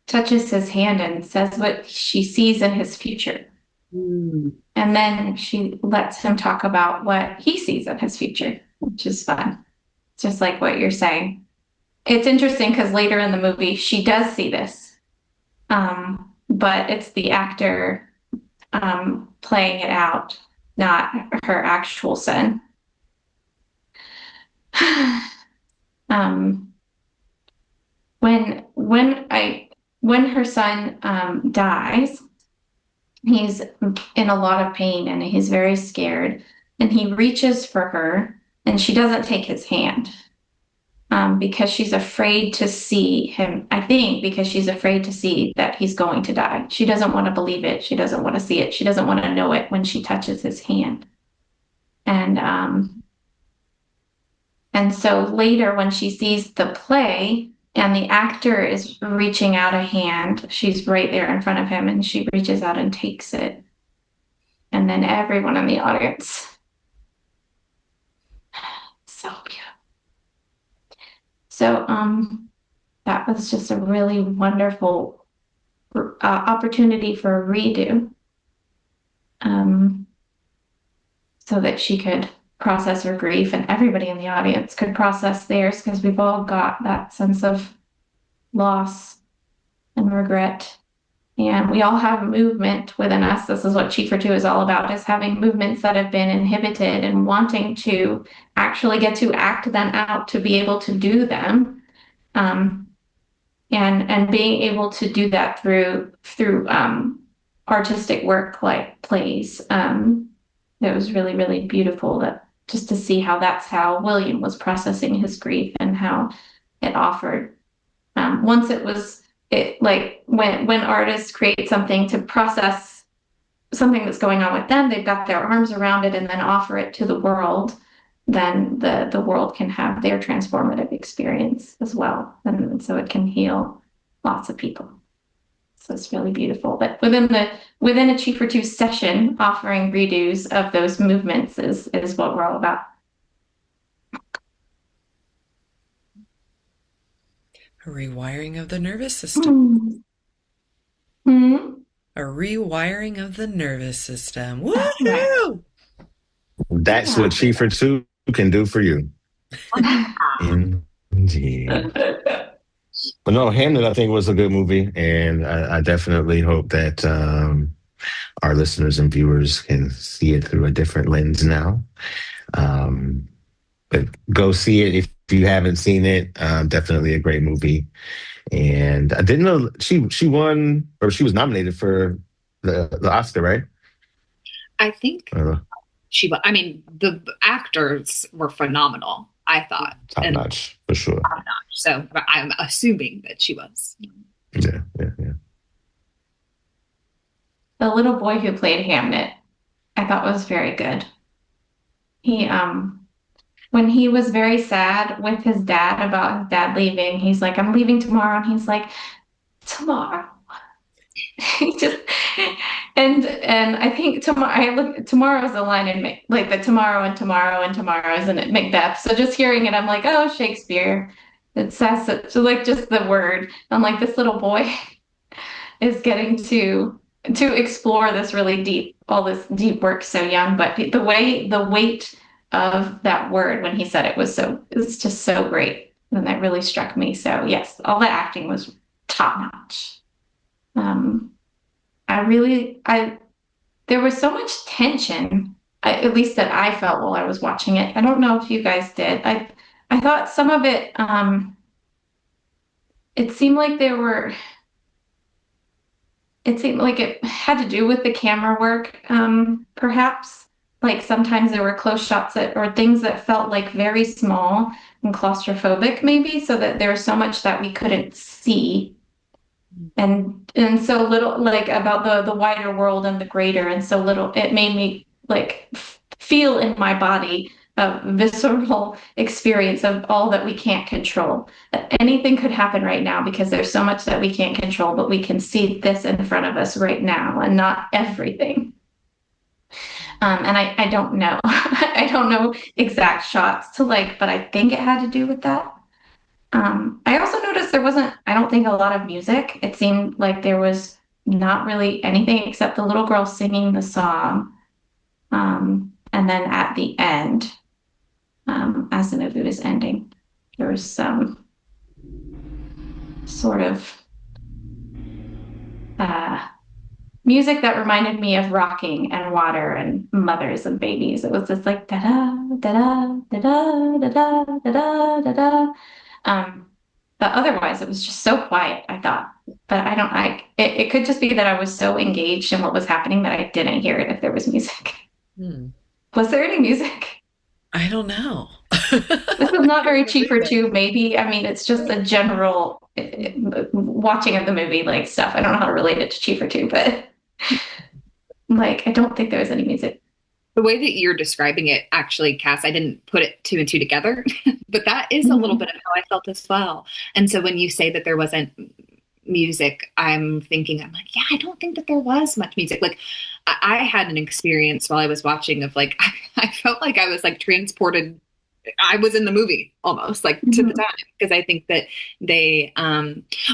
Speaker 4: touches his hand and says what she sees in his future. And then she lets him talk about what he sees in his future, which is fun. Just like what you're saying. It's interesting because later in the movie, she does see this. But it's the actor playing it out, not her actual son. When her son dies, he's in a lot of pain and he's very scared, and he reaches for her. And she doesn't take his hand because she's afraid to see him. I think because she's afraid to see that he's going to die. She doesn't want to believe it. She doesn't want to see it. She doesn't want to know it when she touches his hand. And so later when she sees the play and the actor is reaching out a hand, she's right there in front of him and she reaches out and takes it. And then everyone in the audience... So beautiful. So that was just a really wonderful opportunity for a redo, so that she could process her grief and everybody in the audience could process theirs, because we've all got that sense of loss and regret And we all have movement within us. This is what Chief or Two is all about, is having movements that have been inhibited and wanting to actually get to act them out, to be able to do them. And being able to do that through artistic work like plays. It was really, really beautiful that just to see how that's how William was processing his grief and how it offered. Once it like when artists create something to process something that's going on with them, they've got their arms around it and then offer it to the world, then the world can have their transformative experience as well. And so it can heal lots of people. So it's really beautiful. But within a Chief or Two session, offering redos of those movements is what we're all about.
Speaker 1: A rewiring of the nervous system.
Speaker 4: Mm-hmm.
Speaker 1: A rewiring of the nervous system. Woo!
Speaker 4: Right.
Speaker 2: That's what Chief or Two can do for you. Indeed. But no, Hamnet, I think, was a good movie, and I definitely hope that our listeners and viewers can see it through a different lens now. But go see it if you haven't seen it. Definitely a great movie. And I didn't know she won, or she was nominated for the Oscar, right?
Speaker 3: I think I mean, the actors were phenomenal, I thought.
Speaker 2: Top notch, for sure.
Speaker 3: Top notch. So I'm assuming that she was.
Speaker 2: Yeah.
Speaker 4: The little boy who played Hamnet, I thought was very good. He when he was very sad with his dad about his dad leaving, he's like, "I'm leaving tomorrow," and he's like, "Tomorrow." He just and I think tomorrow's the line in like the tomorrow and tomorrow and tomorrow isn't it Macbeth? So just hearing it, I'm like, oh, Shakespeare. It says it. So like just the word. I'm like, this little boy is getting to explore this really all this deep work so young. But the weight of that word when he said it's just so great. And that really struck me. So yes, all the acting was top notch. There was so much tension, at least that I felt while I was watching it. I don't know if you guys did. I thought some of it, it seemed like it had to do with the camera work, perhaps. Like sometimes there were close shots or things that felt like very small and claustrophobic, maybe, so that there was so much that we couldn't see. And so little, like about the wider world and the greater, and so little, it made me like feel in my body a visceral experience of all that we can't control. That anything could happen right now because there's so much that we can't control, but we can see this in front of us right now and not everything. And I don't know. I don't know exact shots but I think it had to do with that. I also noticed there wasn't, I don't think, a lot of music. It seemed like there was not really anything except the little girl singing the song. And then at the end, as the movie was ending, there was some sort of music that reminded me of rocking and water and mothers and babies. It was just like da-da, da-da, da-da, da-da, da-da, da-da. But otherwise it was just so quiet, I thought. But it could just be that I was so engaged in what was happening that I didn't hear it if there was music. Was there any music?
Speaker 1: I don't know.
Speaker 4: This is not very Chief or Two, maybe. I mean, it's just a general watching of the movie, like stuff. I don't know how to relate it to Chief or Two, but like, I don't think there was any music.
Speaker 3: The way that you're describing it, actually, Cass, I didn't put it two and two together, but that is a little bit of how I felt as well. And so when you say that there wasn't music, I'm like, yeah, I don't think that there was much music. Like I had an experience while I was watching of like, I felt like I was like transported. I was in the movie almost like to the time, because I think that they,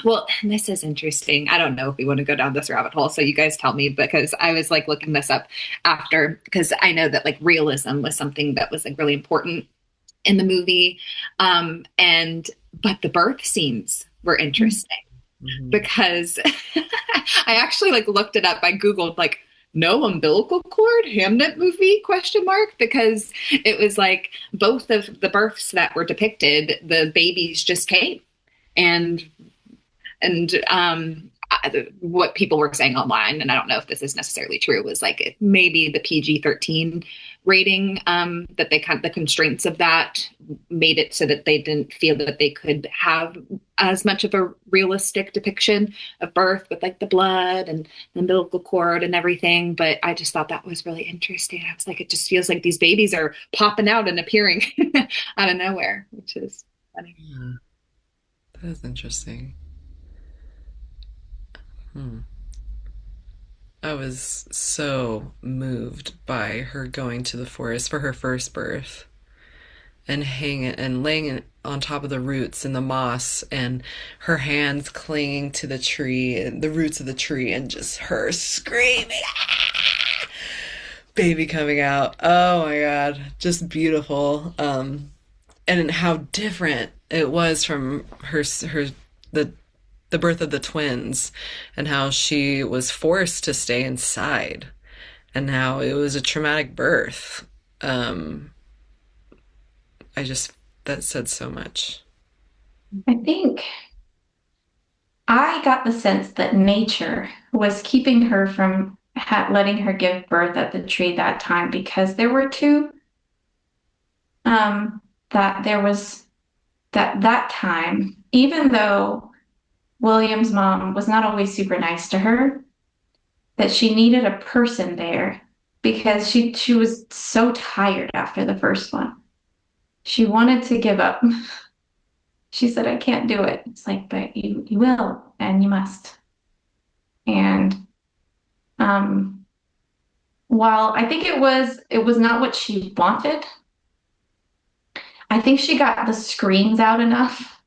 Speaker 3: well, and this is interesting. I don't know if we want to go down this rabbit hole. So you guys tell me, because I was like looking this up after, because I know that like realism was something that was like really important in the movie. But the birth scenes were interesting.
Speaker 1: Hmm.
Speaker 3: because I actually like looked it up. I Googled like no umbilical cord Hamnet movie question mark, because it was like both of the births that were depicted, the babies just came. And what people were saying online, and I don't know if this is necessarily true, was like maybe the PG-13 rating, that they kind of, the constraints of that made it so that they didn't feel that they could have as much of a realistic depiction of birth with like the blood and the umbilical cord and everything. But I just thought that was really interesting. I was like, it just feels like these babies are popping out and appearing out of nowhere, which is funny.
Speaker 1: Yeah, that is interesting. Hmm. I was so moved by her going to the forest for her first birth and hanging and laying it on top of the roots and the moss and her hands clinging to the tree and the roots of the tree and just her screaming, "Ah!" Baby coming out. Oh my God, just beautiful. And how different it was from the the birth of the twins and how she was forced to stay inside and how it was a traumatic birth. Um, I just, that said so much.
Speaker 4: I think I got the sense that nature was keeping her from letting her give birth at the tree that time because there were two, that there was that time, even though William's mom was not always super nice to her, that she needed a person there because she was so tired after the first one. She wanted to give up. She said, I can't do it. It's like, but you will and you must. And um, while I think it was not what she wanted, I think she got the screams out enough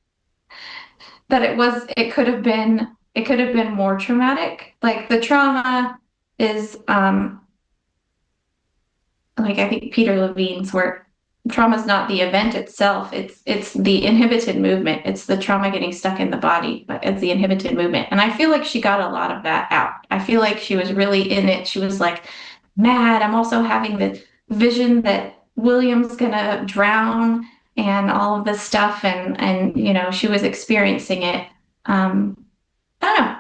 Speaker 4: that it could have been more traumatic. Like the trauma is like I think Peter Levine's work, trauma is not the event itself, it's the inhibited movement. It's the trauma getting stuck in the body, but it's the inhibited movement. And I feel like she got a lot of that out. I feel like she was really in it. She was like, mad. I'm also having the vision that William's gonna drown and all of this stuff, and she was experiencing it. I don't know.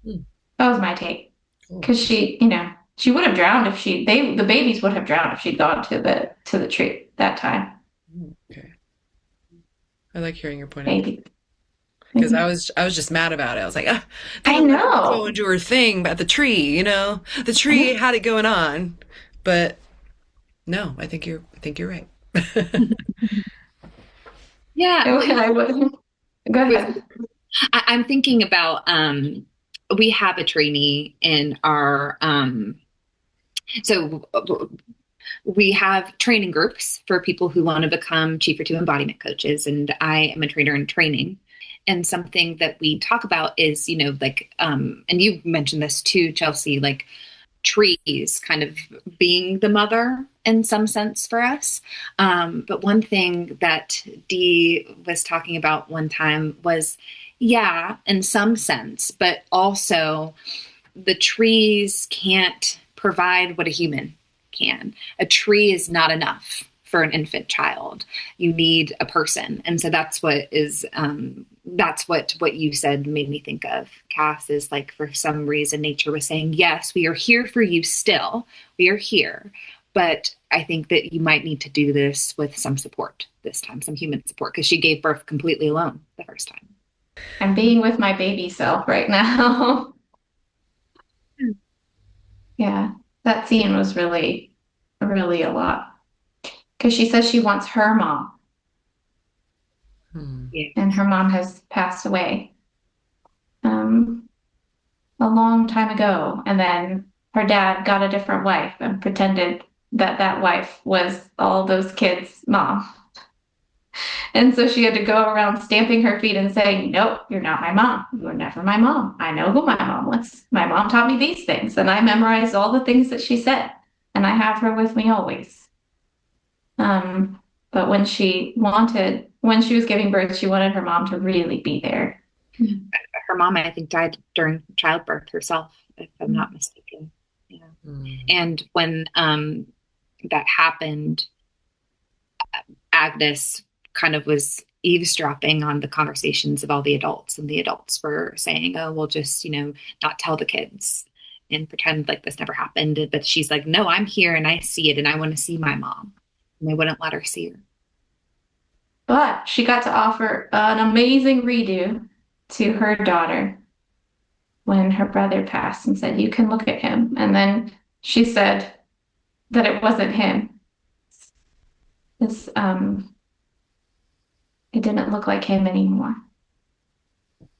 Speaker 1: Hmm,
Speaker 4: That was my take.
Speaker 1: cool.
Speaker 4: Because she would have drowned if the babies would have drowned if she'd gone to the tree that time.
Speaker 1: Okay. I like hearing your point of view
Speaker 4: Maybe.
Speaker 1: because
Speaker 4: Maybe.
Speaker 1: I was just mad about it. I was like, ah, they
Speaker 4: I
Speaker 1: don't let her go
Speaker 4: know.
Speaker 1: and do her thing at the tree, the tree had it going on, but no, I think you're right.
Speaker 3: Yeah, well,
Speaker 4: I would. Go
Speaker 3: with
Speaker 4: ahead.
Speaker 3: I'm thinking about we have a trainee in our so we have training groups for people who want to become chief or two embodiment coaches, and I am a trainer in training. And something that we talk about is, like, and you mentioned this too, Chelsea, like trees kind of being the mother in some sense for us. But one thing that Dee was talking about one time was, yeah, in some sense, but also the trees can't provide what a human can. A tree is not enough for an infant child. You need a person. And so that's what you said made me think of, Cass, is like for some reason nature was saying, yes, we are here for you still. We are here. But I think that you might need to do this with some support this time, some human support, because she gave birth completely alone the first time.
Speaker 4: I'm being with my baby self right now. Yeah, that scene was really, really a lot. Because she says she wants her mom,
Speaker 1: Hmm.
Speaker 3: Yeah.
Speaker 4: and her mom has passed away um, a long time ago. And then her dad got a different wife and pretended that that wife was all those kids' mom. And so she had to go around stamping her feet and saying, nope, you're not my mom. You were never my mom. I know who my mom was. My mom taught me these things, and I memorized all the things that she said, and I have her with me always. But when she was giving birth, she wanted her mom to really be there.
Speaker 3: Her mom, I think, died during childbirth herself, if I'm not mistaken. Yeah.
Speaker 1: Mm.
Speaker 3: And when that happened, Agnes kind of was eavesdropping on the conversations of all the adults, and the adults were saying, "Oh, we'll just, not tell the kids and pretend like this never happened." But she's like, "No, I'm here and I see it, and I want to see my mom." And they wouldn't let her see her.
Speaker 4: But she got to offer an amazing redo to her daughter when her brother passed and said, "You can look at him." And then she said that it wasn't him. It's, it didn't look like him anymore.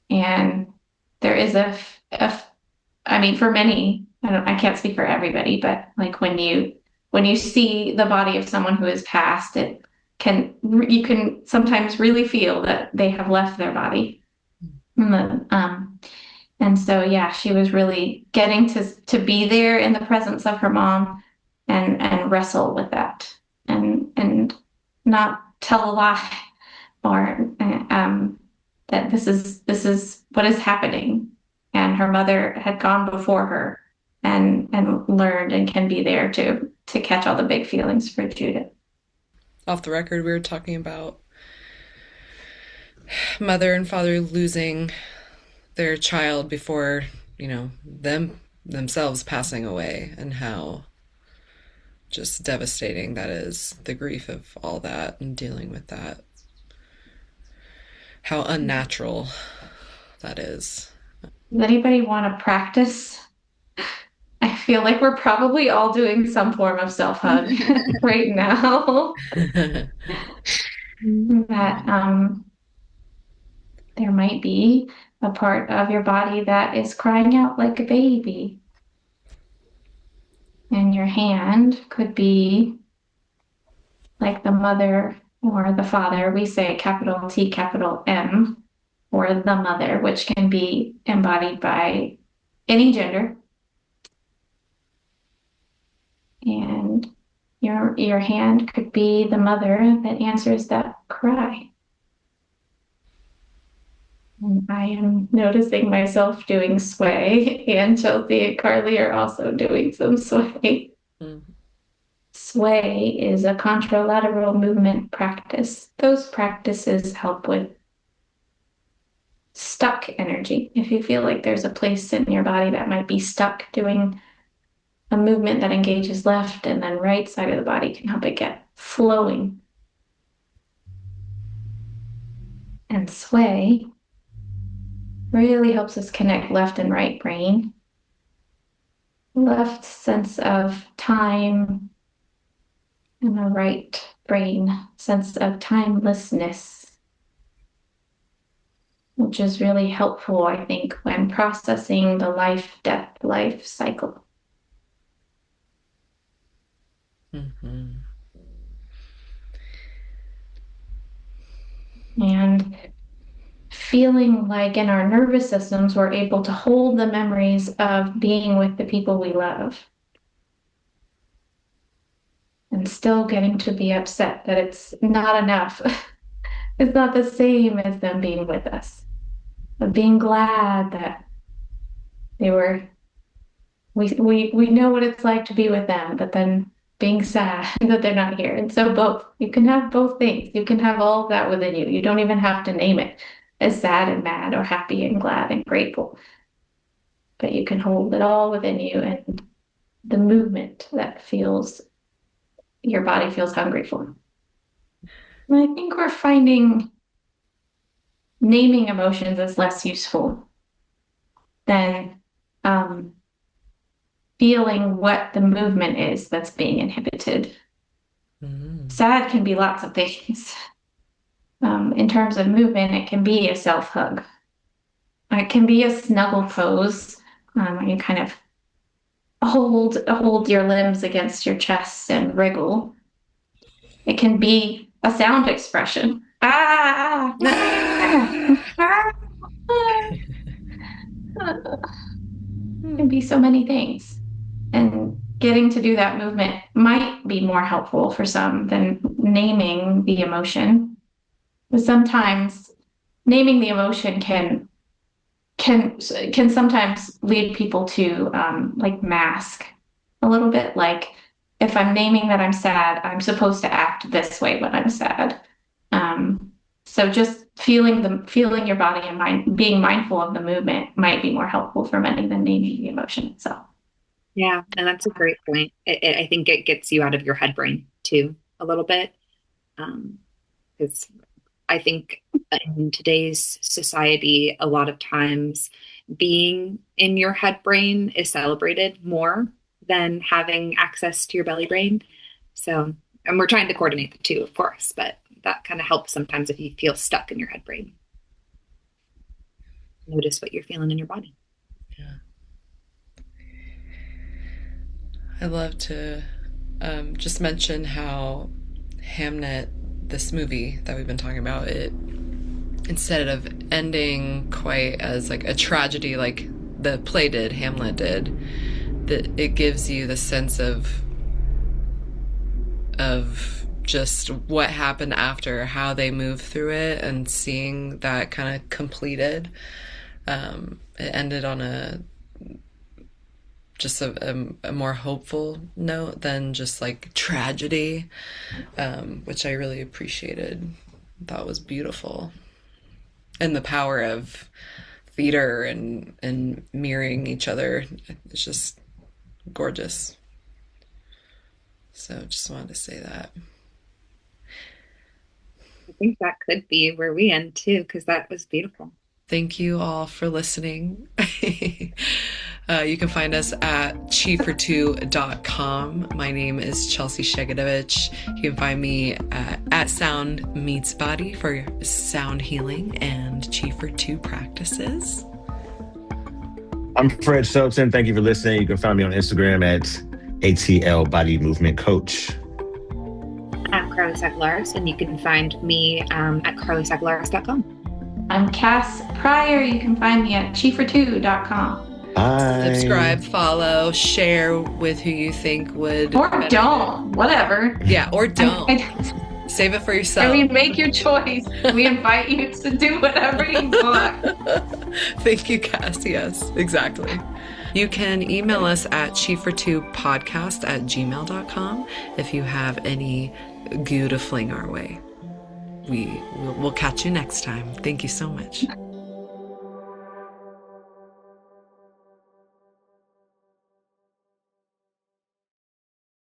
Speaker 4: And there is I mean, for many, I can't speak for everybody, but like when you see the body of someone who has passed, you can sometimes really feel that they have left their body. And so, yeah, she was really getting to be there in the presence of her mom and wrestle with that and not tell a lie or that this is what is happening. And her mother had gone before her and learned and can be there to catch all the big feelings for Judith.
Speaker 1: Off the record, we were talking about mother and father losing their child before, themselves passing away, and how just devastating that is, the grief of all that and dealing with that. How unnatural that is.
Speaker 4: Does anybody want to practice? I feel like we're probably all doing some form of self-hug right now. That there might be a part of your body that is crying out like a baby. And your hand could be like the mother or the father. We say capital T, capital M, or the mother, which can be embodied by any gender. And your hand could be the mother that answers that cry. And I am noticing myself doing sway, and Chelsea and Carly are also doing some sway. Mm. Sway is a contralateral movement practice. Those practices help with stuck energy. If you feel like there's a place in your body that might be stuck, doing a movement that engages left and then right side of the body can help it get flowing. And sway really helps us connect left and right brain. Left sense of time and the right brain sense of timelessness, which is really helpful, I think, when processing the life-death life cycle. Mm-hmm. And feeling like in our nervous systems, we're able to hold the memories of being with the people we love. And still getting to be upset that it's not enough. It's not the same as them being with us. But being glad that they were, we know what it's like to be with them, but then being sad that they're not here. And so both, you can have both things. You can have all of that within you. You don't even have to name it as sad and mad or happy and glad and grateful. But you can hold it all within you, and the movement that your body feels hungry for. And I think we're finding naming emotions is less useful than feeling what the movement is that's being inhibited. Mm-hmm. Sad can be lots of things. In terms of movement, it can be a self-hug. It can be a snuggle pose, where you kind of hold your limbs against your chest and wriggle. It can be a sound expression. Ah! It can be so many things. And getting to do that movement might be more helpful for some than naming the emotion. But sometimes naming the emotion can can sometimes lead people to like mask a little bit. Like if I'm naming that I'm sad, I'm supposed to act this way when I'm sad. So just feeling your body and mind, being mindful of the movement might be more helpful for many than naming the emotion itself.
Speaker 3: Yeah, and that's a great point. I think it gets you out of your head brain too a little bit. Because I think in today's society, a lot of times being in your head brain is celebrated more than having access to your belly brain. So, and we're trying to coordinate the two, of course, but that kind of helps sometimes if you feel stuck in your head brain. Notice what you're feeling in your body.
Speaker 1: Yeah. I love to just mention how Hamnet, this movie that we've been talking about, it, instead of ending quite as like a tragedy like the play did, Hamlet did, that it gives you the sense of just what happened after, how they moved through it, and seeing that kind of completed. It ended on a more hopeful note than just like tragedy, which I really appreciated. Thought was beautiful, and the power of theater and mirroring each other. It's just gorgeous. So just wanted to say that.
Speaker 3: I think that could be where we end too, because that was beautiful.
Speaker 1: Thank you all for listening. You can find us at chi42.com. My name is Chelsea Szegidewicz. You can find me at Sound Meets Body for sound healing and Chi for Two practices.
Speaker 2: I'm Fred Shelton. Thank you for listening. You can find me on Instagram at ATL Body Movement Coach.
Speaker 3: I'm Carly Sackellares, and you can find me at carlysackellares.com.
Speaker 4: I'm Cas Pryor. You can find me at chi42.com.
Speaker 2: Bye.
Speaker 1: Subscribe, follow, share with who you think would.
Speaker 4: Or benefit. Don't. Whatever.
Speaker 1: Yeah, or don't. Save it for yourself.
Speaker 4: I mean, make your choice. We invite you to do whatever you want.
Speaker 1: Thank you, Cass. Yes, exactly. You can email us at chi42podcast@gmail.com if you have any goo to fling our way. We'll catch you next time. Thank you so much.